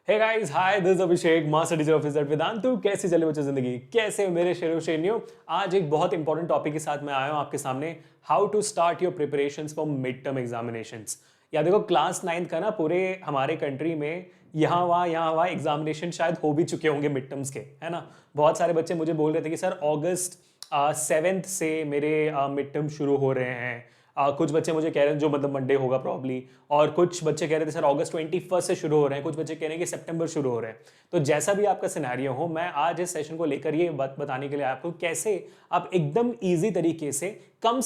Hey guys, hi, this Abhishek, master teacher officer Vedantu. कैसे चले बच्चों जिंदगी? कैसे हो मेरे शेरों शेरनियों? आज एक बहुत इंपॉर्टेंट टॉपिक के साथ मैं आया हूं आपके सामने। How to start your preparations for mid term examinations. या देखो, क्लास 9th का ना पूरे हमारे कंट्री में यहाँ वहाँ एग्जामिनेशन शायद हो भी चुके होंगे मिड टर्म्स के, है ना। बहुत सारे बच्चे मुझे बोल रहे थे कि सर अगस्त 7th से मेरे मिड टर्म शुरू हो रहे हैं। कुछ बच्चे मुझे कह रहे हैं जो मतलब मंडे होगा प्रॉब्ली, और कुछ बच्चे कह रहे थे सर अगस्त 21 से शुरू हो रहे हैं, कुछ बच्चे कह रहे हैं कि सितंबर शुरू हो रहे हैं। तो जैसा भी आपका सिनेरियो हो, मैं आज इस सेशन को लेकर ये बात बताने के लिए आपको कैसे आप एकदम ईजी तरीके से कम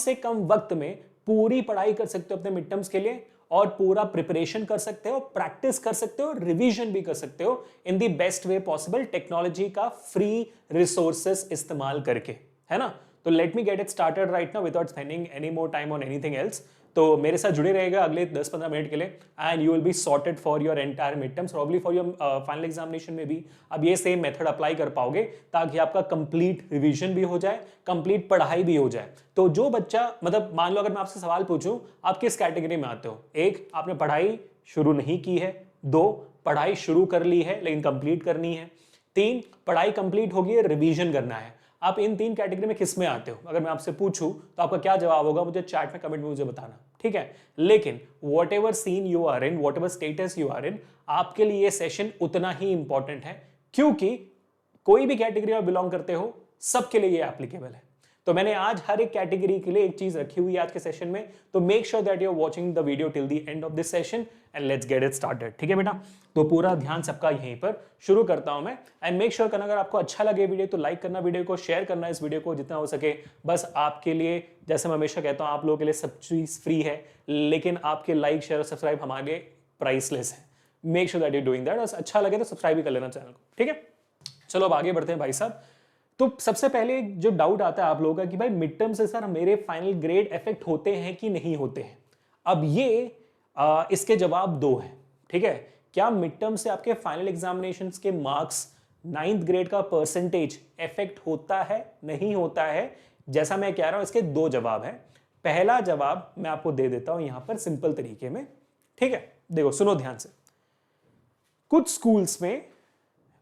वक्त में पूरी पढ़ाई कर सकते हो अपने मिड टर्म्स के लिए, और पूरा प्रिपरेशन कर सकते हो, प्रैक्टिस कर सकते हो, रिवीजन भी कर सकते हो in the best way possible, technology का फ्री रिसोर्सेस इस्तेमाल करके, है ना। तो let me get it started right now without spending any more time on anything else. तो मेरे साथ जुड़े रहेगा अगले 10-15 मिनट के लिए, and you will be sorted for your entire mid terms, probably for your final examination में भी अब ये सेम मेथड अप्लाई कर पाओगे, ताकि आपका कंप्लीट रिवीजन भी हो जाए, कंप्लीट पढ़ाई भी हो जाए। तो जो बच्चा, मतलब मान लो अगर मैं आपसे सवाल पूछूं, आप किस कैटेगरी में आते हो? एक, आपने पढ़ाई शुरू नहीं की है। दो, पढ़ाई शुरू कर ली है लेकिन कंप्लीट करनी है। तीन, पढ़ाई कंप्लीट होगी है, रिवीजन करना है। आप इन तीन कैटेगरी में किस में आते हो? अगर मैं आपसे पूछूं तो आपका क्या जवाब होगा? मुझे चैट में कमेंट में मुझे बताना, ठीक है। लेकिन whatever scene you are in, whatever status you are in, आपके लिए ये सेशन उतना ही इंपॉर्टेंट है, क्योंकि कोई भी कैटेगरी में बिलोंग करते हो, सबके लिए ये एप्लीकेबल है। तो मैंने आज हर एक कैटेगरी के लिए एक चीज रखी हुई है आज के सेशन में। तो make sure that you are watching the video till the end of this session, and let's get it started. ठीक है बेटा, तो पूरा ध्यान सबका यहीं पर शुरू करता हूं मैं। एंड मेक श्योर करना, अगर आपको अच्छा लगे वीडियो तो लाइक करना, वीडियो को शेयर करना, इस वीडियो को जितना हो सके। बस आपके लिए, जैसे मैं हमेशा कहता हूं, आप लोगों के लिए सब चीज फ्री है, लेकिन आपके लाइक, शेयर और सब्सक्राइब हमारे प्राइसलेस है। Make sure that you doing that. अच्छा लगे तो सब्सक्राइब भी कर लेना चैनल को, ठीक है। चलो अब आगे बढ़ते हैं भाई साहब। तो सबसे पहले जो डाउट आता है आप लोगों का कि भाई मिड टर्म से सर मेरे फाइनल ग्रेड इफेक्ट होते हैं कि नहीं होते हैं? अब ये इसके जवाब दो हैं, ठीक है। क्या मिड टर्म से आपके फाइनल एग्जामिनेशंस के मार्क्स, 9th ग्रेड का परसेंटेज इफेक्ट होता है, नहीं होता है? जैसा मैं कह रहा हूं, इसके दो जवाब हैं। पहला जवाब मैं आपको दे देता हूं यहां पर सिंपल तरीके में, ठीक है। देखो, सुनो ध्यान से। कुछ स्कूल्स में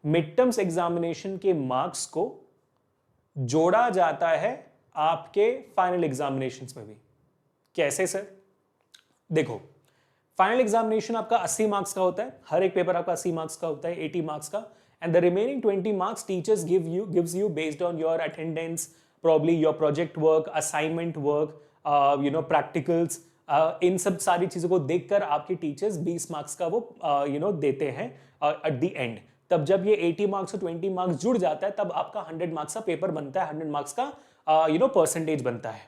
मिड टर्म्स एग्जामिनेशन के मार्क्स को जोड़ा जाता है आपके फाइनल एग्जामिनेशंस में भी। कैसे सर? देखो, फाइनल एग्जामिनेशन आपका 80 मार्क्स का होता है, हर एक पेपर आपका 80 मार्क्स का होता है, 80 मार्क्स का। And the remaining 20 marks teachers gives you based on your attendance, probably your project work, assignment work, practicals. इन सब सारी चीजों को देखकर आपके टीचर्स 20 मार्क्स का वो देते हैं एट द एंड। तब जब ये 80 मार्क्स और 20 मार्क्स जुड़ जाता है, तब आपका 100 मार्क्स का पेपर बनता है, 100 मार्क्स का परसेंटेज बनता है।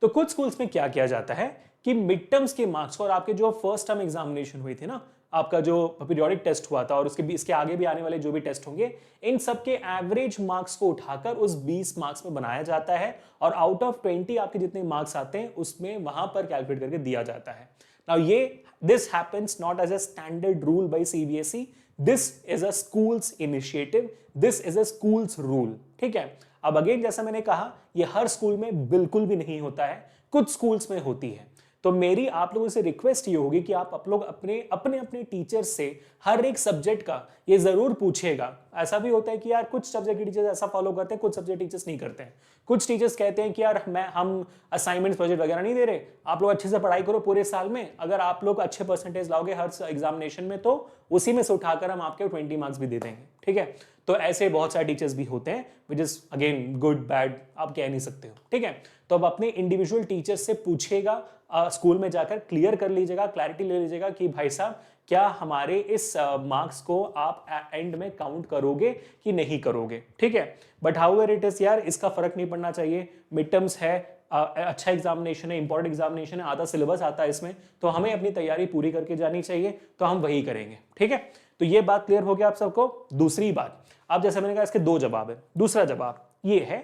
तो कुछ स्कूल्स में क्या किया जाता है कि मिड टर्म्स के मार्क्स और आपके जो फर्स्ट टर्म एग्जामिनेशन हुई थी ना, आपका जो पीरियोडिक टेस्ट हुआ था, और इसके आगे भी आने वाले जो भी टेस्ट होंगे, इन सब के एवरेज मार्क्स को उठाकर उस 20 मार्क्स में बनाया जाता है, और आउट ऑफ 20 आपके जितने मार्क्स आते हैं उसमें वहां पर कैलकुलेट करके दिया जाता है। Now this happens not as a standard rule by CBSE, this is a schools initiative, this is a schools rule, ठीक है। अब अगेन, जैसा मैंने कहा, ये हर स्कूल में बिल्कुल भी नहीं होता है, कुछ स्कूल्स में होती है। तो मेरी आप लोगों से रिक्वेस्ट ये होगी कि आप लोग अपने अपने टीचर्स से हर एक सब्जेक्ट का ये जरूर पूछेगा। ऐसा भी होता है कि यार कुछ सब्जेक्ट के टीचर्स ऐसा फॉलो करते हैं, कुछ सब्जेक्ट टीचर्स नहीं करते हैं। कुछ टीचर्स कहते हैं कि यार हम असाइनमेंट्स, प्रोजेक्ट वगैरह नहीं दे रहे, आप लोग अच्छे से पढ़ाई करो पूरे साल में, अगर आप लोग अच्छे परसेंटेज लाओगे हर एग्जामिनेशन में तो उसी में से उठाकर हम आपके 20 मार्क्स भी दे देंगे, ठीक है। तो ऐसे बहुत सारे टीचर्स भी होते हैं, which is again good bad, आप कह नहीं सकते हो, ठीक है। तो अब अपने इंडिविजुअल टीचर्स से पूछेगा, स्कूल में जाकर क्लियर कर लीजिएगा, क्लैरिटी ले लीजिएगा कि भाई साहब क्या हमारे इस मार्क्स को आप एंड में काउंट करोगे कि नहीं करोगे, ठीक है। बट हाउएवर इट इज यार, इसका फर्क नहीं पड़ना चाहिए। मिड टर्म्स है, अच्छा एग्जामिनेशन है, इंपॉर्टेंट एग्जामिनेशन है, आधा सिलेबस आता है इसमें, तो हमें अपनी तैयारी पूरी करके जानी चाहिए, तो हम वही करेंगे, ठीक है। तो ये बात क्लियर हो गया आप सबको। दूसरी बात, अब जैसे मैंने कहा, इसके दो जवाब है। दूसरा जवाब ये है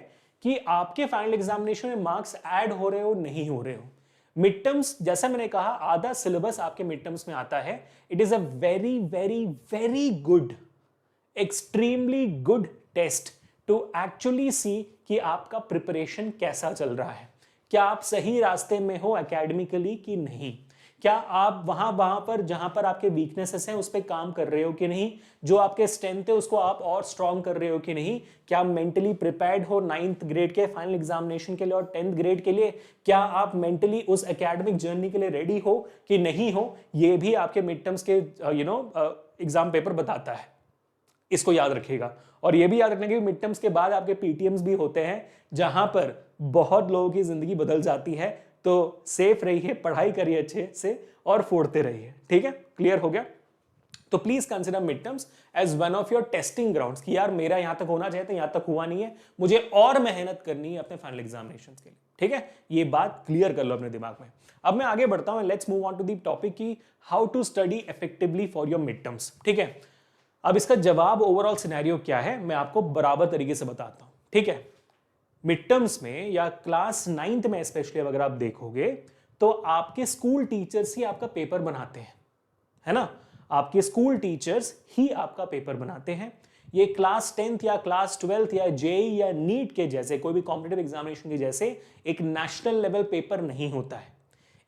कि आपके फाइनल एग्जामिनेशन में मार्क्स ऐड हो रहे हो, नहीं हो रहे हो। मिड टर्म्स, जैसा मैंने कहा, आधा सिलेबस आपके मिड टर्म्स में आता है। It is a very very very good, extremely good test to actually see कि आपका प्रिपरेशन कैसा चल रहा है, क्या आप सही रास्ते में हो एकेडमिकली कि नहीं। क्या आप वहां पर जहां पर आपके वीकनेसेस हैं उस पर काम कर रहे हो कि नहीं, जो आपके स्ट्रेंथ है उसको आप और स्ट्रॉन्ग कर रहे हो कि नहीं, क्या मेंटली प्रिपेयर्ड हो 9th ग्रेड के फाइनल एग्जामिनेशन के लिए और 10th ग्रेड के लिए, क्या आप मेंटली उस एकेडमिक जर्नी के लिए रेडी हो कि नहीं हो, ये भी आपके मिड टर्म्स के एग्जाम पेपर बताता है। इसको याद रखिएगा। और ये भी याद रखना कि मिड टर्म्स के बाद आपके पीटीएम्स भी होते हैं जहां पर बहुत लोगों की जिंदगी बदल जाती है। तो सेफ रहिए, पढ़ाई करिए अच्छे से और फोड़ते रहिए। ठीक है, क्लियर हो गया? तो please consider mid terms as one of your testing grounds कि यार मेरा यहां तक होना चाहिए था, यहां तक हुआ नहीं है, मुझे और मेहनत करनी है अपने फाइनल एग्जामिनेशन के लिए। ठीक है, ये बात क्लियर कर लो अपने दिमाग में। अब मैं आगे बढ़ता हूं, let's move on to the topic की how to study effectively for your mid terms. ठीक है, अब इसका जवाब ओवरऑल सिनेरियो क्या है मैं आपको बराबर तरीके से बताता हूं। ठीक है, मिड टर्म्स में या क्लास 9th में स्पेशली अगर आप देखोगे तो आपके स्कूल टीचर्स ही आपका पेपर बनाते हैं, है ना, आपके स्कूल टीचर्स ही आपका पेपर बनाते हैं। ये क्लास 10th या क्लास 12th या जेई या नीट के जैसे कोई भी कॉम्पिटिटिव एग्जामिनेशन के जैसे एक नेशनल लेवल पेपर नहीं होता है।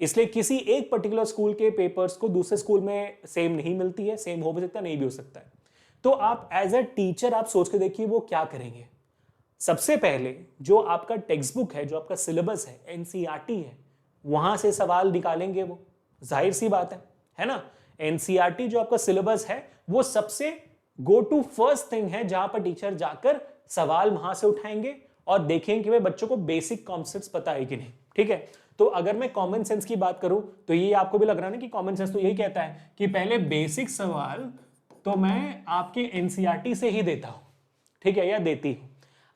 इसलिए किसी एक पर्टिकुलर स्कूल के पेपर्स को दूसरे स्कूल में सेम नहीं मिलती है, सेम हो भी सकता है नहीं भी हो सकता है। तो आप एज अ टीचर आप सोच के देखिए वो क्या करेंगे। सबसे पहले जो आपका टेक्स्ट बुक है, जो आपका सिलेबस है, एनसीईआरटी है, वहां से सवाल निकालेंगे वो, जाहिर सी बात है ना। एनसीईआरटी जो आपका सिलेबस है वो सबसे गो टू फर्स्ट थिंग है जहां पर टीचर जाकर सवाल वहां से उठाएंगे और देखेंगे कि भाई बच्चों को बेसिक कॉन्सेप्ट्स पता है कि नहीं। ठीक है, तो अगर मैं कॉमन सेंस की बात करूं तो ये आपको भी लग रहा है ना कि कॉमन सेंस तो यही कहता है कि पहले बेसिक सवाल तो मैं आपके एनसीईआरटी से ही देता हूं, ठीक है, या देती हूं।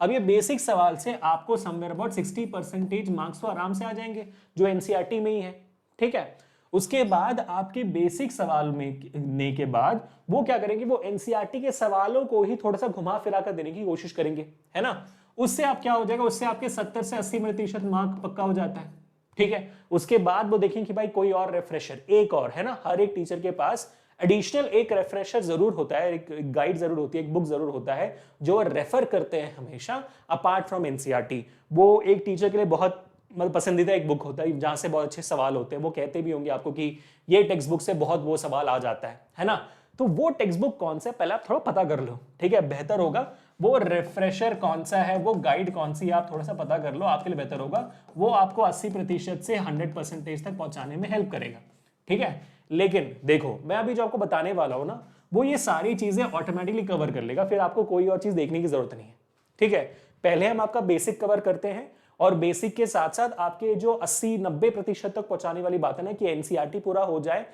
अब ये बेसिक सवाल से आपको समवेयर अबाउट 60% मार्क्स तो आराम से आ जाएंगे जो एनसीईआरटी में ही है। ठीक है, उसके बाद आपके बेसिक सवाल में ने के बाद वो क्या करेंगे, वो एनसीईआरटी के सवालों को ही थोड़ा सा घुमा फिरा कर देने की कोशिश करेंगे, है ना। उससे आप क्या हो जाएगा, उससे आपके 70 से 80% मार्क पक्का हो जाता है। ठीक है, उसके बाद वो देखें कि भाई कोई और रिफ्रेशर, एक और, है ना, हर एक टीचर के पास एडिशनल एक रेफ्रेशर जरूर होता है, एक गाइड जरूर होती है, एक बुक जरूर होता है जो रेफर करते हैं हमेशा अपार्ट फ्रॉम एनसीईआरटी। वो एक टीचर के लिए बहुत मतलब पसंदीदा एक बुक होता है जहां से बहुत अच्छे सवाल होते हैं। वो कहते भी होंगे आपको कि ये टेक्स्ट बुक से बहुत वो सवाल आ जाता है ना। तो वो टेक्स्ट बुक कौन सा है पहले आप थोड़ा पता कर लो। ठीक है, बेहतर होगा वो रेफ्रेशर कौन सा है, वो गाइड कौन सी है, आप थोड़ा सा पता कर लो, आपके लिए बेहतर होगा। वो आपको 80% से 100% तक पहुंचाने में हेल्प करेगा। ठीक है, लेकिन देखो मैं अभी जो आपको बताने वाला हूं ना वो ये सारी चीजें ऑटोमेटिकली कवर कर लेगा, फिर आपको कोई और चीज देखने की जरूरत नहीं है। ठीक है, पहले हम आपका बेसिक कवर करते हैं और बेसिक के साथ साथ आपके जो 80-90% तक पहुंचाने वाली बात है ना कि एनसीईआरटी पूरा हो जाए,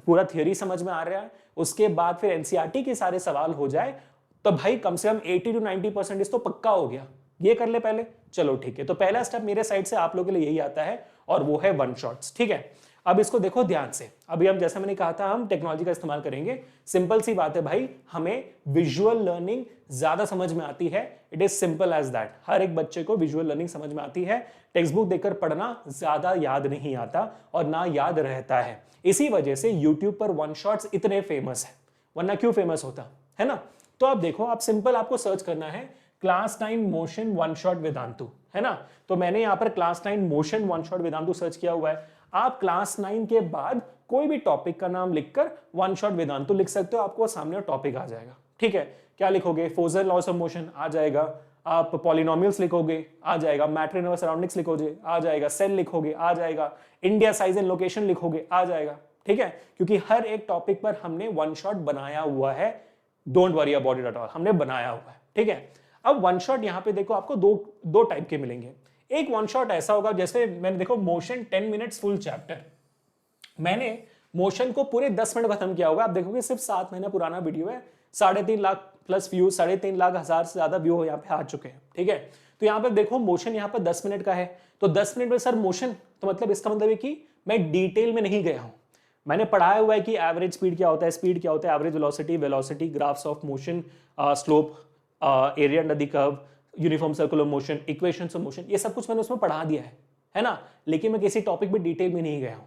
पूरा थ्योरी समझ में आ रहा है, उसके बाद फिर एनसीईआरटी के सारे सवाल हो जाए तो भाई कम से कम 80 to 90% तो पक्का हो गया। ये कर ले पहले, चलो ठीक है। तो पहला स्टेप मेरे साइड से आप लोगों के लिए यही आता है और वो है वन शॉट्स। ठीक है, अब इसको देखो ध्यान से। अभी हम जैसा मैंने कहा था हम टेक्नोलॉजी का इस्तेमाल करेंगे। सिंपल सी बात है भाई, हमें विजुअल लर्निंग ज्यादा समझ में आती है। It is simple as that. हर एक बच्चे को विजुअल लर्निंग समझ में आती है। टेक्स्ट बुक देखकर पढ़ना ज्यादा याद नहीं आता और ना याद रहता है। इसी वजह से यूट्यूब पर वन शॉट्स इतने फेमस है, वरना क्यों फेमस होता, है ना। तो आप देखो, आप सिंपल आपको सर्च करना है class 9 motion one shot Vedantu, है ना। तो मैंने यहां पर class 9 motion one shot Vedantu search किया हुआ है। आप क्लास 9 के बाद कोई भी टॉपिक का नाम लिखकर वन शॉट वेदांतु लिख सकते हो, आपको सामने टॉपिक आ जाएगा। ठीक है, क्या लिखोगे, फोजर लॉस ऑफ मोशन आ जाएगा, आप पॉलिनोमियल्स लिखोगे आ जाएगा, मैटर इन सराउंडिंग्स लिखोगे आ जाएगा, सेल लिखोगे आ जाएगा, इंडिया साइज एंड लोकेशन लिखोगे आ जाएगा। ठीक है, क्योंकि हर एक टॉपिक पर हमने वन शॉट बनाया हुआ है। Don't worry about it at all, हमने बनाया हुआ है। ठीक है, अब वन शॉट यहां पे देखो आपको दो टाइप के मिलेंगे। एक वन शॉट ऐसा होगा जैसे मैंने देखो मोशन 10 मिनट्स फुल चैप्टर, मैंने मोशन को पूरे 10 मिनट खत्म किया होगा। आप देखोगे सिर्फ 7 महीना पुराना वीडियो है, 3.5 लाख प्लस व्यू, 3.5 लाख हजार से ज्यादा व्यू यहाँ पे आ चुके हैं। ठीक है, तो यहाँ पे देखो मोशन यहाँ पे 10 मिनट का है, तो 10 मिनट में सर मोशन, तो मतलब इसका मतलब है कि मैं डिटेल में नहीं गया हूं। मैंने पढ़ाया हुआ है कि एवरेज स्पीड क्या होता है, स्पीड क्या होता है, average velocity, graphs of motion, slope, area under the curve, uniform circular motion, equations of motion, ये सब कुछ मैंने उसमें पढ़ा दिया है ना। लेकिन मैं किसी टॉपिक में डिटेल में नहीं गया हूं।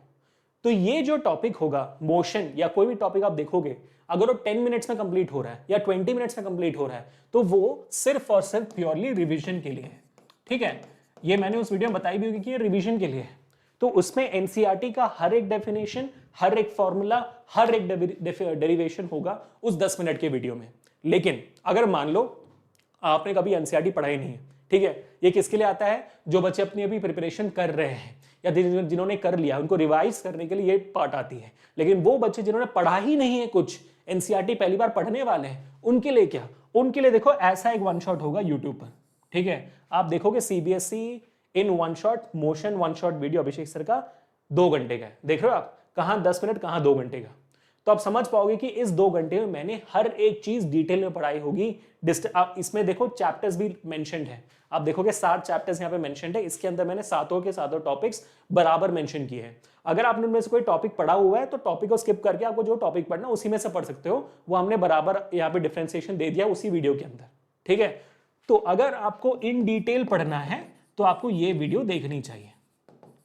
तो ये जो टॉपिक होगा मोशन या कोई भी टॉपिक आप देखोगे, अगर वो 10 मिनट्स में कंप्लीट हो रहा है या 20 मिनट्स में कंप्लीट हो रहा है तो वो सिर्फ और सिर्फ प्योरली रिवीजन के लिए है। ठीक है, ये मैंने उस वीडियो में बताई भी होगी कि ये रिवीजन के लिए है। तो उसमें एनसीईआरटी का हर एक डेफिनेशन, हर एक फॉर्मूला, हर एक डेरिवेशन होगा उस 10 मिनट के वीडियो में। लेकिन अगर मान लो आपने कभी एनसीईआरटी पढ़ा ही नहीं है, ठीक है, ये किसके लिए आता है? जो बच्चे अपनी अभी प्रिपरेशन कर रहे हैं या जिन्होंने कर लिया, उनको रिवाइज करने के लिए ये पार्ट आती है। लेकिन वो बच्चे जिन्होंने पढ़ा ही नहीं है कुछ, एनसीईआरटी पहली बार पढ़ने वाले हैं, उनके लिए क्या? उनके लिए देखो ऐसा एक वन शॉट होगा यूट्यूब पर, ठीक है, आप देखोगे CBSE in one shot motion one shot video Abhishek sir का 2 घंटे का है। देख रहे हो आप, कहां 10 मिनट, कहां 2 घंटे का। तो आप समझ पाओगे कि इस 2 घंटे में मैंने हर एक चीज डिटेल में पढ़ाई होगी। आप इसमें देखो चैप्टर्स भी मेंशन्ड है, आप देखोगे 7 चैप्टर्स यहाँ पे मेंशन्ड है। इसके अंदर मैंने सातों के सातों टॉपिक्स बराबर मेंशन किए हैं। अगर आपने उनमें से कोई टॉपिक पढ़ा हुआ है तो टॉपिक को स्किप करके आपको जो टॉपिक पढ़ना उसी में से पढ़ सकते हो। वो हमने बराबर यहाँ पे डिफरेंशिएशन दे दिया उसी वीडियो के अंदर, ठीक है। तो अगर आपको इन डिटेल पढ़ना है तो आपको ये वीडियो देखनी चाहिए,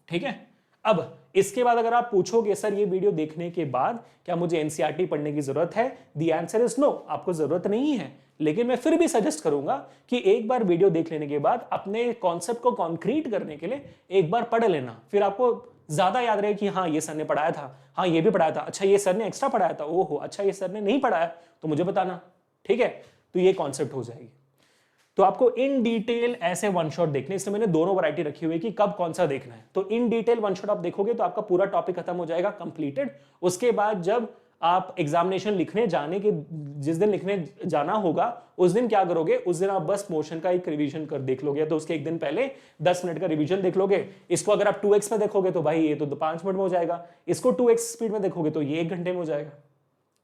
ठीक है। अब इसके बाद अगर आप पूछोगे सर ये वीडियो देखने के बाद क्या मुझे एनसीईआरटी पढ़ने की जरूरत है? द आंसर इज नो, आपको जरूरत नहीं है। लेकिन मैं फिर भी सजेस्ट करूंगा कि एक बार वीडियो देख लेने के बाद अपने कॉन्सेप्ट को कॉन्क्रीट करने के लिए एक बार पढ़ लेना, फिर आपको ज्यादा याद रहे कि हाँ ये सर ने पढ़ाया था, हाँ ये भी पढ़ाया था, अच्छा ये सर ने एक्स्ट्रा पढ़ाया था, ओहो अच्छा ये सर ने नहीं पढ़ाया तो मुझे बताना, ठीक है। तो ये कॉन्सेप्ट हो जाएगी। तो आपको इन डिटेल ऐसे वन शॉट देखने, इसलिए मैंने दोनों वैरायटी रखी हुई है कि कब कौन सा देखना है। तो इन डिटेल वन शॉट आप देखोगे तो आपका पूरा टॉपिक खत्म हो जाएगा, कंप्लीटेड। उसके बाद जब आप एग्जामिनेशन लिखने जाने के, जिस दिन लिखने जाना होगा उस दिन क्या करोगे? उस दिन आप बस मोशन का एक रिवीजन कर देख लोगे, तो उसके एक दिन पहले 10 मिनट का रिवीजन देख लोगे। इसको अगर आप 2x में देखोगे तो भाई ये तो 5 मिनट में हो जाएगा, इसको 2x स्पीड में देखोगे तो ये 1 घंटे में हो जाएगा,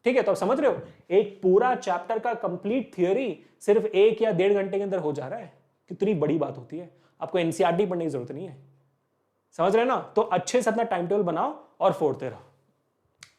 ठीक है। तो आप समझ रहे हो, एक पूरा चैप्टर का कंप्लीट थियोरी सिर्फ 1 या 1.5 घंटे के अंदर हो जा रहा है। कितनी बड़ी बात होती है, आपको एनसीईआरटी पढ़ने की जरूरत नहीं है, समझ रहे हैं ना। तो अच्छे से अपना टाइम टेबल बनाओ और फोड़ते रहो,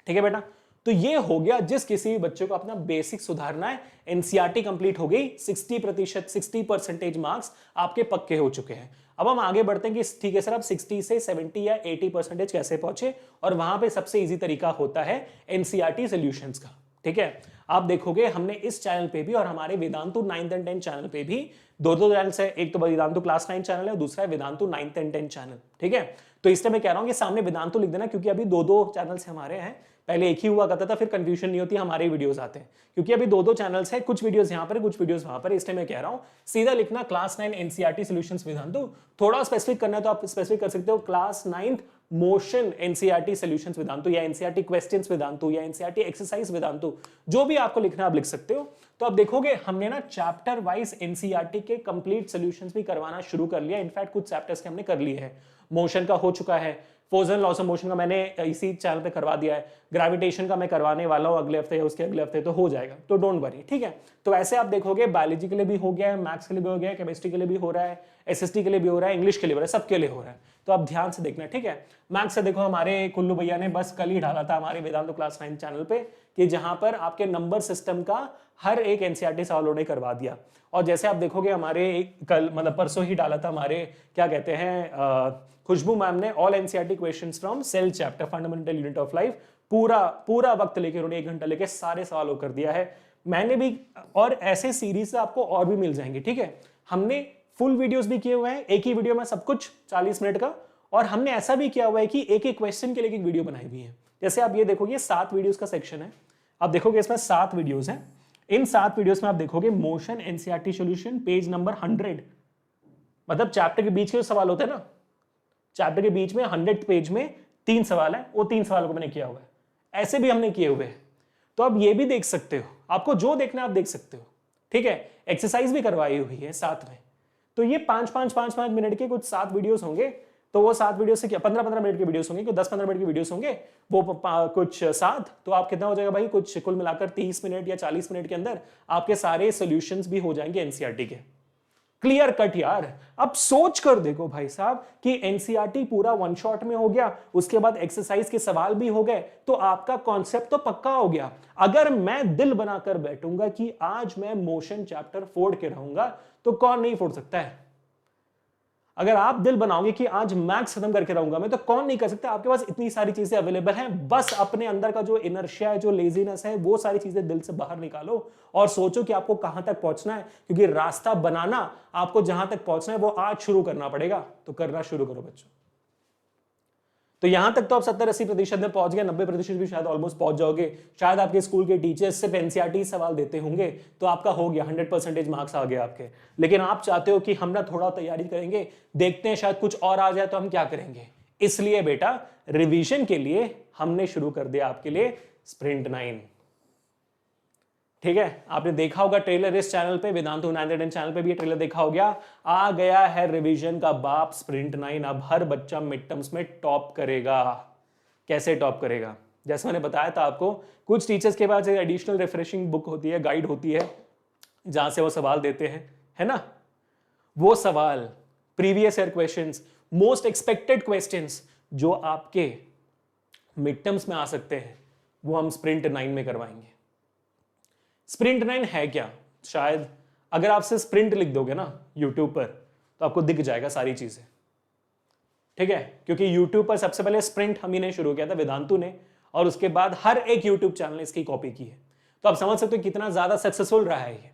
ठीक है बेटा। तो ये हो गया, जिस किसी भी बच्चे को अपना बेसिक सुधारना है, एनसीईआरटी कंप्लीट हो गई, 60% 60% मार्क्स आपके पक्के हो चुके हैं। अब हम आगे बढ़ते हैं कि ठीक है सर आप 60 से 70 या 80% कैसे पहुंचे, और वहां पे सबसे इजी तरीका होता है एनसीईआरटी सॉल्यूशंस का, ठीक है। आप देखोगे हमने इस चैनल पे भी और हमारे Vedantu 9th and 10th channel पे भी दो चैनल्स है, एक तो वेदांतु क्लास 9 चैनल है और दूसरा है Vedantu 9th and 10th channel, ठीक है। तो इसलिए मैं कह रहा हूं कि सामने वेदांतु लिख देना, क्योंकि अभी दो चैनल्स हमारे हैं, पहले एक ही हुआ करता था, फिर कंफ्यूजन नहीं होती, हमारे वीडियोस आते हैं। क्योंकि अभी दो चैनल्स हैं, कुछ वीडियोस यहाँ पर कुछ वीडियोस वहां पर, इसलिए मैं कह रहा हूं सीधा लिखना क्लास 9 एनसीईआरटी सॉल्यूशंस वेदांतु। थोड़ा स्पेसिफिक करना है तो आप स्पेसिफिक कर सकते हो class 9th motion NCERT solutions Vedantu, या एनसीईआरटी क्वेश्चंस वेदांतु, या एनसीईआरटी एक्सरसाइज वेदांतु, जो भी आपको लिखना आप लिख सकते हो। तो आप देखोगे हमने ना चैप्टर वाइज एनसीईआरटी के कंप्लीट सॉल्यूशंस भी करवाना शुरू कर लिया। इनफैक्ट कुछ चैप्टर्स के हमने कर लिए हैं, मोशन का हो चुका है, force and loss of motion का मैंने इसी चैनल पे करवा दिया है, ग्रेविटेशन का मैं करवाने वाला हूं अगले हफ्ते या उसके अगले हफ्ते, तो हो जाएगा, तो डोंट वरी, ठीक है। तो ऐसे आप देखोगे बायोलॉजी के लिए भी हो गया है, मैथ्स के लिए भी हो गया है, केमिस्ट्री के लिए भी हो रहा है, एसएसटी के लिए भी हो रहा है, इंग्लिश के लिए भी हो रहा है, सबके लिए हो रहा है। तो आप ध्यान से देखना, ठीक है। मैथ्स से देखो हमारे कुल्लू भैया ने बस कल ही डाला था हमारे वेदांतु क्लास 9 चैनल पे, कि जहां पर आपके नंबर सिस्टम का हर एक एनसीईआरटी सवाल उन्होंने करवा दिया। और जैसे आप देखोगे हमारे कल मतलब परसों ही डाला था हमारे क्या कहते हैं खुशबू मैम ने all NCERT questions from cell chapter fundamental unit of life, पूरा वक्त लेके उन्होंने 1 घंटा लेके सारे सवालों कर दिया है। मैंने भी, और ऐसे सीरीज आपको और भी मिल जाएंगे, ठीक है। हमने फुल वीडियोस भी किए हुए हैं, एक ही वीडियो में सब कुछ 40 मिनट का, और हमने ऐसा भी किया हुआ है कि एक एक क्वेश्चन के लिए एक वीडियो बनाई हुई है। जैसे आप ये देखोगे 7 वीडियोस का सेक्शन है, आप देखोगे इसमें 7 वीडियोस हैं। इन 7 वीडियोस में आप देखोगे motion NCERT solution page number 100, मतलब चैप्टर के बीच के सवाल होते हैं ना, चैप्टर के बीच में 100th पेज में 3 सवाल है, वो 3 सवालों को मैंने किया हुआ है। ऐसे भी हमने किए हुए हैं, तो आप ये भी देख सकते हो, आपको जो देखना है आप देख सकते हो, ठीक है। एक्सरसाइज भी करवाई हुई है साथ में। तो ये 5-5 मिनट के कुछ 7 वीडियोस होंगे, तो वो 7 वीडियो से क्या 15-15 मिनट के वीडियोस होंगे, 10-15 मिनट के वीडियोस होंगे, वो कुछ 7, तो आप कितना हो जाएगा भाई, कुछ कुल मिलाकर 30 मिनट या 40 मिनट के अंदर आपके सारे सॉल्यूशंस भी हो जाएंगे एनसीईआरटी के। क्लियर कट यार। अब सोच कर देखो भाई साहब कि एनसीईआरटी पूरा वन शॉट में हो गया, उसके बाद एक्सरसाइज के सवाल भी हो गए, तो आपका कॉन्सेप्ट तो पक्का हो गया। अगर मैं दिल बनाकर बैठूंगा कि आज मैं मोशन चैप्टर फोड़ के रहूंगा, तो कौन नहीं फोड़ सकता है। अगर आप दिल बनाओगे कि आज मैथ्स खत्म करके रहूंगा मैं, तो कौन नहीं कर सकता। आपके पास इतनी सारी चीजें अवेलेबल हैं, बस अपने अंदर का जो इनर्शिया है, जो लेजीनेस है, वो सारी चीजें दिल से बाहर निकालो और सोचो कि आपको कहां तक पहुंचना है, क्योंकि रास्ता बनाना आपको जहां तक पहुंचना है वो आज शुरू करना पड़ेगा। तो करना शुरू करो बच्चों। तो यहां तक तो आप 70-80% में पहुंच गए, 90% भी शायद ऑलमोस्ट पहुंच जाओगे। शायद आपके स्कूल के टीचर्स सिर्फ एनसीईआरटी सवाल देते होंगे तो आपका हो गया 100% मार्क्स आ गए आपके। लेकिन आप चाहते हो कि हम ना थोड़ा तैयारी करेंगे, देखते हैं शायद कुछ और आ जाए तो हम क्या करेंगे। इसलिए बेटा रिवीजन के लिए हमने शुरू कर दिया आपके लिए स्प्रिंट 9। ठीक है, आपने देखा होगा ट्रेलर इस चैनल पे, वेदांतु 910 चैनल पे भी ये ट्रेलर देखा हो गया। आ गया है रिवीजन का बाप स्प्रिंट 9। अब हर बच्चा मिड टर्म्स में टॉप करेगा। कैसे टॉप करेगा? जैसे मैंने बताया था आपको, कुछ टीचर्स के पास एक एडिशनल रिफ्रेशिंग बुक होती है, गाइड होती है, जहां से वो सवाल देते हैं, है ना। वो सवाल, previous year questions, most expected questions जो आपके मिड टर्म्स में आ सकते हैं, वो हम स्प्रिंट 9 में करवाएंगे। स्प्रिंट 9 है क्या? शायद अगर आपसे स्प्रिंट लिख दोगे ना यूट्यूब पर तो आपको दिख जाएगा सारी चीजें। ठीक है, क्योंकि यूट्यूब पर सबसे पहले स्प्रिंट हम ही ने शुरू किया था, वेदांतु ने, और उसके बाद हर एक यूट्यूब चैनल ने इसकी कॉपी की है। तो आप समझ सकते हो कितना ज्यादा सक्सेसफुल रहा है ये।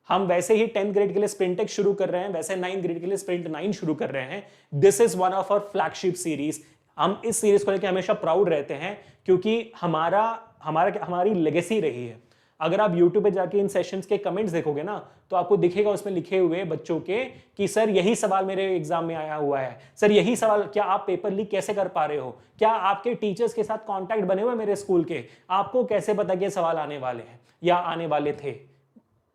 हम वैसे ही 10th ग्रेड के लिए स्प्रिंट एक्स शुरू कर रहे हैं, वैसे 9th ग्रेड के लिए स्प्रिंट 9 शुरू कर रहे हैं। This is one of our flagship series. हम इस सीरीज को लेकर हमेशा प्राउड रहते हैं क्योंकि हमारी लेगेसी रही है। अगर आप YouTube पे जाके इन सेशंस के कमेंट्स देखोगे ना तो आपको दिखेगा उसमें लिखे हुए बच्चों के कि सर यही सवाल मेरे एग्जाम में आया हुआ है, सर यही सवाल, क्या आप पेपर लीक कैसे कर पा रहे हो, क्या आपके टीचर्स के साथ कांटेक्ट बने हुए मेरे स्कूल के, आपको कैसे पता कि सवाल आने वाले हैं या आने वाले थे।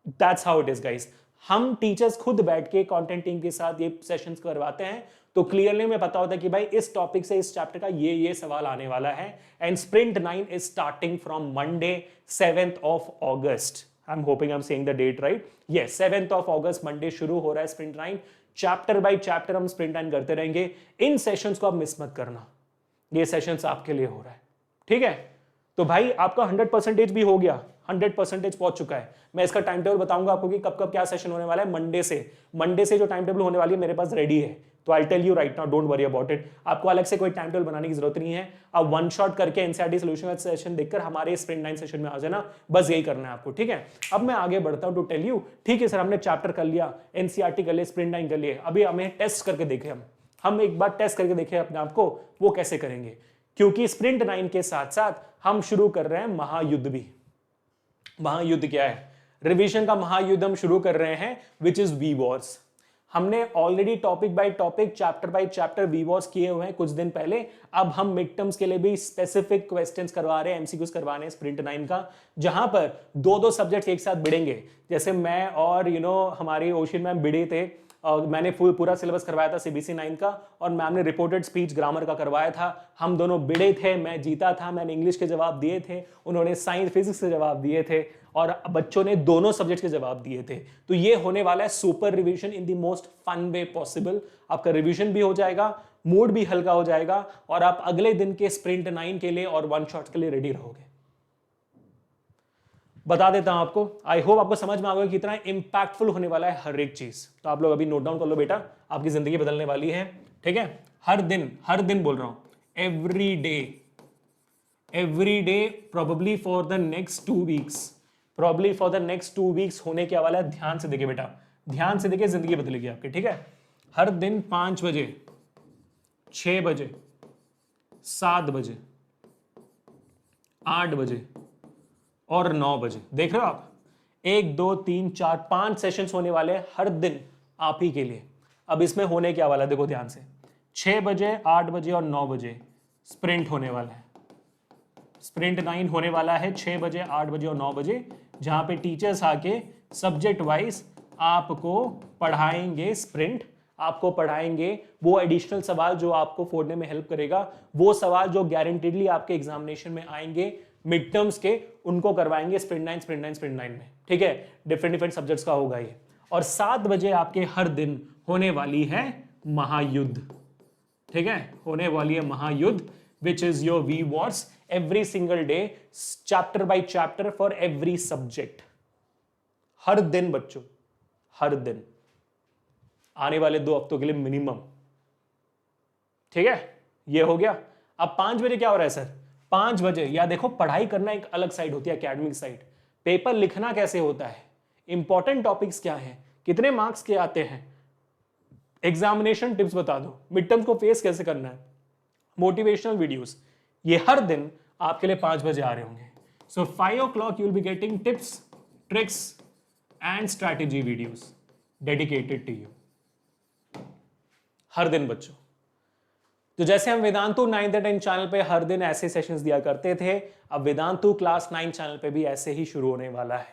That's how it is guys. हम टीचर्स खुद बैठ के कंटेंट टीम के साथ ये सेशंस करवाते हैं तो क्लियरली में पता होता है कि भाई इस टॉपिक से इस चैप्टर का ये सवाल आने वाला है। And sprint 9 is starting from Monday 7th of August. I'm hoping I'm saying the date right. Yes, 7th of August Monday शुरू हो रहा है स्प्रिंट 9। चैप्टर बाय चैप्टर हम स्प्रिंट 9 करते रहेंगे। इन सेशंस को आप मिस मत करना, ये सेशंस आपके लिए हो रहा है। ठीक है, तो भाई आपका 100% भी हो गया, 100% पहुंच चुका है। मैं इसका टाइम टेबल बताऊंगा आपको कि कब कब क्या सेशन होने वाला है। मंडे से जो टाइम टेबल होने वाली है मेरे पास रेडी है, तो I tell you right now, don't worry about it. आपको अलग से कोई टाइम टेबल बनाने की जरूरत नहीं है। आप वन शॉट करके एनसीईआरटी सॉल्यूशन का सेशन देखकर हमारे स्प्रिंट 9 सेशन में आ जाना, बस यही करना है आपको। ठीक है, अब मैं आगे बढ़ता हूं टू टेल यू। ठीक है सर, हमने चैप्टर कर लिया, एनसीईआरटी कर लिया, स्प्रिंट 9 कर लिया, अभी हमें टेस्ट करके देखे, हम एक बार टेस्ट करके देखें अपने आप को, वो कैसे करेंगे। क्योंकि स्प्रिंट 9 के साथ साथ हम शुरू कर रहे हैं महायुद्ध भी। महायुद्ध क्या है? रिवीजन का महायुद्ध हम शुरू कर रहे हैं, विच इज वी वॉर्स। हमने already topic by topic, chapter by chapter V wars किए हुए हैं कुछ दिन पहले। अब हम मिड टर्म्स के लिए भी स्पेसिफिक क्वेश्चंस करवा रहे हैं, एमसीक्यूज करवा रहे हैं स्प्रिंट 9 का, जहां पर दो सब्जेक्ट्स एक साथ भिड़ेंगे। जैसे मैं और हमारी ओशियन मैम भिड़े थे, मैंने पूरा सिलेबस करवाया था सीबीसी 9 का, और मैम ने रिपोर्टेड स्पीच ग्रामर का करवाया था। हम दोनों भिड़े थे, मैं जीता था, मैंने इंग्लिश के जवाब दिए थे, उन्होंने साइंस फिजिक्स के जवाब दिए थे, और बच्चों ने दोनों सब्जेक्ट के जवाब दिए थे। तो ये होने वाला है super revision in the most fun way possible. आपका रिवीजन भी हो जाएगा, मूड भी हल्का हो जाएगा, और आप अगले दिन के स्प्रिंट 9 के लिए और वन शॉट के लिए रेडी रहोगे। बता देता हूं आपको, आई होप आपको समझ में आ गया कितना इंपैक्टफुल होने वाला है हर एक चीज। तो आप लोग अभी नोट डाउन कर लो बेटा, आपकी जिंदगी बदलने वाली है। ठीक है, हर दिन बोल रहा हूं, every day probably for the next 2 weeks होने के वाला है। ध्यान से देखिए बेटा, ध्यान से देखिए, जिंदगी बदलेगी आपकी। ठीक है, हर दिन 5 बजे, 6 बजे, 7 बजे, 8 बजे और 9 बजे, देख रहे हो आप, 1 2 3 4 5 सेशंस होने वाले हैं हर दिन आप ही के लिए। अब इसमें होने क्या वाला है, देखो ध्यान से, 6 बजे, 8 बजे और 9 बजे स्प्रिंट होने वाला है। स्प्रिंट 9 होने वाला है 6 बजे, 8 बजे और 9 बजे, जहां पे टीचर्स आके सब्जेक्ट वाइज आपको पढ़ाएंगे स्प्रिंट, आपको पढ़ाएंगे वो एडिशनल सवाल जो आपको फोड़ने में हेल्प करेगा, वो सवाल जो गारंटीडली आपके एग्जामिनेशन में आएंगे मिड टर्म्स के, उनको करवाएंगे स्प्रिंट 9 में। ठीक है, डिफरेंट सब्जेक्ट्स का होगा ये। और 7 बजे आपके हर दिन होने वाली है महायुद्ध। ठीक है, होने वाली है महायुद्ध, which is your we wars, every single day, chapter by chapter for every subject. हर दिन बच्चों, हर दिन, आने वाले 2 हफ्तों के लिए मिनिमम। ठीक है, ये हो गया। अब 5 बजे क्या हो रहा है सर? 5 बजे, या देखो, पढ़ाई करना एक अलग साइड होती है, एकेडमिक साइड। पेपर लिखना कैसे होता है, इंपॉर्टेंट टॉपिक्स क्या हैं, कितने मार्क्स के आते हैं, एग्जामिनेशन टिप्स बता दो, मिड टर्म्स को फेस कैसे करना है, मोटिवेशनल वीडियोस ये हर दिन आपके लिए 5 बजे आ रहे होंगे. सो 5 o'clock you will be getting tips, tricks and strategy videos dedicated to you. हर दिन बच्चों. तो जैसे हम Vedantu 9th and 10th channel पे हर दिन ऐसे सेशंस दिया करते थे, अब वेदांतु क्लास 9 चैनल पे भी ऐसे ही शुरू होने वाला है.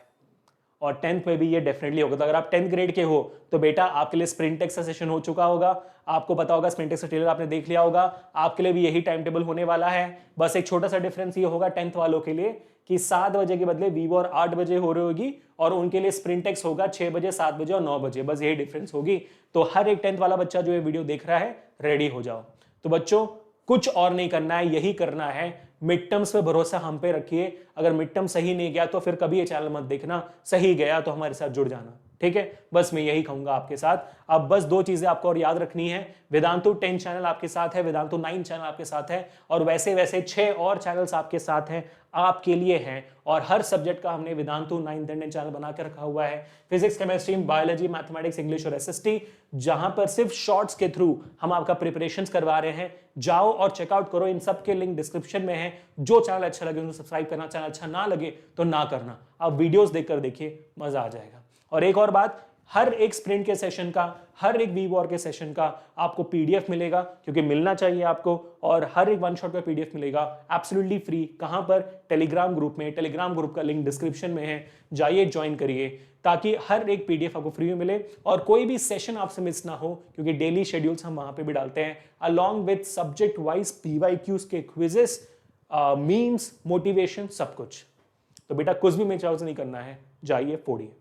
और 10th पे भी ये डेफिनेटली होगा. तो अगर आप 10th ग्रेड के हो तो बेटा आपके लिए स्प्रिंटेक्स का सेशन हो चुका होगा. आपको पता होगा स्प्रिंटेक्स का ट्रेलर आपने देख लिया होगा. आपके लिए भी यही टाइम टेबल होने वाला है. बस एक छोटा सा डिफरेंस ये होगा 10th वालों के लिए कि 7 बजे के बदले वीवो और 8 बजे हो रही होगी और उनके लिए स्प्रिंटेक्स होगा 6 बजे, 7 बजे और 9 बजे. बस यही डिफरेंस होगी. तो हर एक 10th वाला बच्चा जो ये वीडियो देख रहा है रेडी हो जाओ. तो बच्चों कुछ और नहीं करना है, यही करना है. मिड टर्म्स पे भरोसा हम पे रखिए. अगर मिड टर्म सही नहीं गया तो फिर कभी ये चैनल मत देखना. सही गया तो हमारे साथ जुड़ जाना. ठीक है, बस मैं यही कहूंगा आपके साथ. अब बस 2 चीजें आपको और याद रखनी है. वेदांतु 10 चैनल आपके साथ है, वेदांतु 9 चैनल आपके साथ है और वैसे वैसे 6 और चैनल्स आपके साथ हैं, आपके लिए हैं. और हर सब्जेक्ट का हमने Vedantu 9th and 10th channel बना के रखा हुआ है. Physics, chemistry, biology, mathematics, English और एसएसटी, जहां पर सिर्फ शॉर्ट्स के थ्रू हम आपका प्रिपरेशंस करवा रहे हैं. जाओ और चेकआउट करो. इन सब के लिंक डिस्क्रिप्शन में है. जो चैनल अच्छा लगे उनको सब्सक्राइब करना, चैनल अच्छा ना लगे तो ना करना. आप वीडियोस देखकर देखिए, मजा आ जाएगा. और एक और बात, हर एक स्प्रिंट के सेशन का, हर एक वी वॉर के सेशन का आपको पीडीएफ मिलेगा, क्योंकि मिलना चाहिए आपको. और हर एक वन शॉट का पीडीएफ मिलेगा एब्सोल्युटली फ्री. कहां पर? टेलीग्राम ग्रुप में. टेलीग्राम ग्रुप का लिंक डिस्क्रिप्शन में है, जाइए ज्वाइन करिए ताकि हर एक पीडीएफ आपको फ्री में मिले और कोई भी सेशन आपसे मिस ना हो, क्योंकि डेली शेड्यूल्स हम वहां पे भी डालते हैं along with subject wise PYQs के क्विजेस, मीम्स, मोटिवेशन, सब कुछ. तो बेटा कुछ भी मेरे से नहीं करना है, जाइए फोड़िए.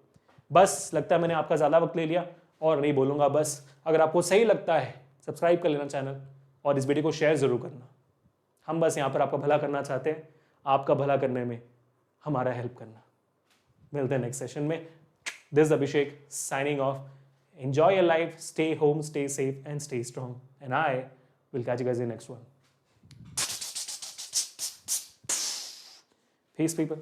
बस लगता है मैंने आपका ज़्यादा वक्त ले लिया और नहीं बोलूँगा. बस अगर आपको सही लगता है सब्सक्राइब कर लेना चैनल और इस वीडियो को शेयर ज़रूर करना. हम बस यहाँ पर आपका भला करना चाहते हैं, आपका भला करने में हमारा हेल्प करना. मिलते हैं नेक्स्ट सेशन में. This is Abhishek signing off. Enjoy your life, stay home, stay safe and stay strong, and I will catch you guys in next one. Peace people.